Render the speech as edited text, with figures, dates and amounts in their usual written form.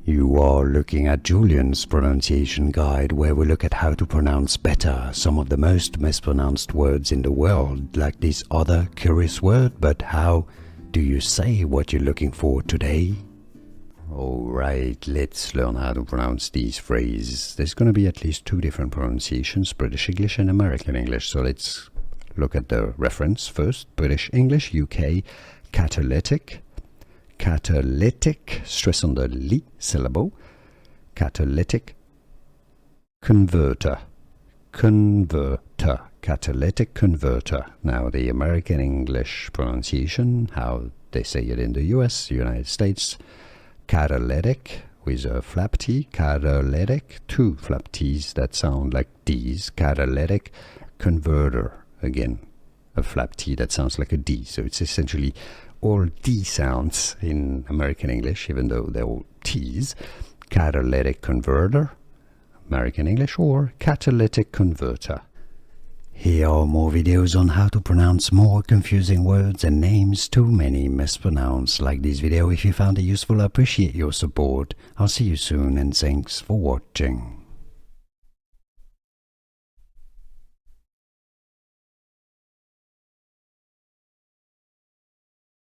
You are looking at Julian's pronunciation guide, where we look at how to pronounce better some of the most mispronounced words in the world, like this other curious word. But how do you say what you're looking for today? Alright, let's learn how to pronounce these phrases. There's going to be at least two different pronunciations, British English and American English. So let's look at the reference first. British English, UK, catalytic. Catalytic, stress on the li syllable. Catalytic converter. Converter. Catalytic converter. Now the American English pronunciation, how they say it in the US, United States. Catalytic with a flap T. Catalytic, two flap T's that sound like D's. Catalytic converter. Again, a flap T that sounds like a D. So it's essentially all D sounds in American English, even though they're all T's. Catalytic converter, American English, or catalytic converter. Here are more videos on how to pronounce more confusing words and names too many mispronounced. Like this video if you found it useful. I appreciate your support. I'll see you soon and thanks for watching.